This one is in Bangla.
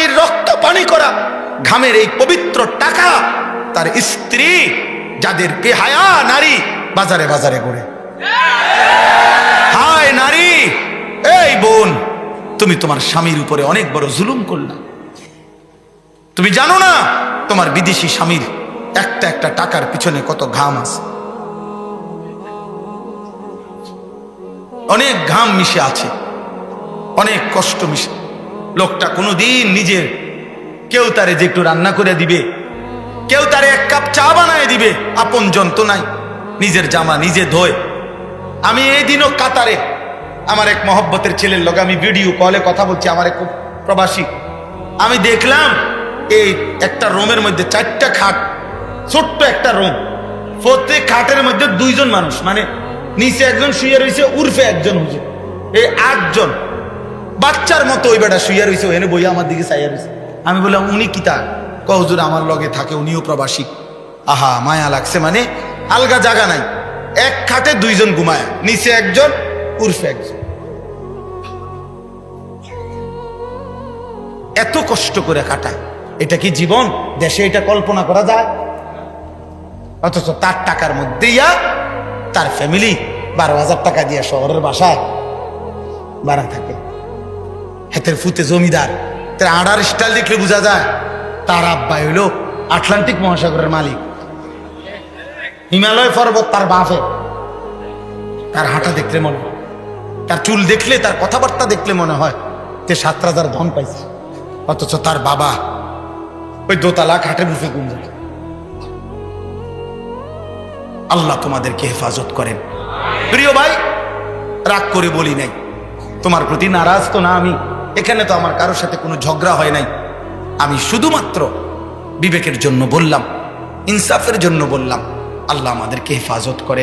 প্রবাসীর রক্ত পানি করা ঘামের এই পবিত্র টাকা তার স্ত্রী, যাদের বেহায়া নারী বাজারে বাজারে ঘুরে। হায় নারী, এই বোন, তুমি তোমার স্বামীর উপরে অনেক বড় জুলুম করলা। তুমি জানো না তোমার বিদেশি স্বামীর একটা একটা টাকার পিছনে কত ঘাম আছে, অনেক ঘাম মিশে আছে, অনেক কষ্ট মিশে। লোকটা কোনোদিন নিজের, কেউ তারে যে একটু রান্না করে দিবে, কেউ তারে এক কাপ চা বানায় দিবে, আপন জন তো নাই, নিজের জামা নিজে ধোয়। আমি এই দিনও কাতারে আমার এক মহব্বতের ছেলের লগে আমি ভিডিও কলে কথা বলছি, আমার এক প্রবাসী। আমি দেখলাম এই একটা রুমের মধ্যে 4টা খাট, ছোট্ট একটা রুম, প্রত্যেক খাটের মধ্যে 2 জন মানুষ, মানে নিচে একজন শুয়ে রয়েছে, উর্ফে একজন হুজুর, এই 8 জন। বাচ্চার মতো ওই বেটা শুয়ে রয়েছে, এনে বইয়া আমার দিকে চাইয়া রয়েছে। আমি বললাম উনি কি তা? হুজুর আমার লগে থাকে, উনিও প্রবাসী। আহা, মায়া লাগছে, মানে আলগা জায়গা নাই, এক খাটে 2 জন ঘুমায়, নিচে একজন উর্ফে একজন। এত কষ্ট করে কাটায়, এটা কি জীবন? দেশে এটা কল্পনা করা যায়? অথচ তার টাকার মধ্যে তার ফ্যামিলি 12,000 টাকা দিয়ে শহরের বাসায় ভাড়া থাকে। হাতের ফুতে জমিদার, তার আড়ার স্টাইল দেখলে বোঝা যায় তার আব্বা হইল আটলান্টিক মহাসাগরের মালিক। হিমালয় পর্বত তার বাপে। তার হাঁটা দেখলে মনে হয়, তার চুল দেখলে, তার কথাবার্তা দেখলে মনে হয় যে 7 রাজার ধন পাইছে। অথচ তার বাবা ওই দোতলা খাটে বসে গুঞ্জে। আল্লাহ তোমাদেরকে হেফাজত করেন। প্রিয় ভাই, রাগ করে বলি নাই, তোমার প্রতি নারাজ তো না আমি। এখানে তো আমার কারোর সাথে কোনো ঝগড়া হয় নাই। আমি শুধুমাত্র বিবেকের জন্য বললাম, ইনসাফের জন্য বললাম। আল্লাহ আমাদেরকে হেফাজত করে।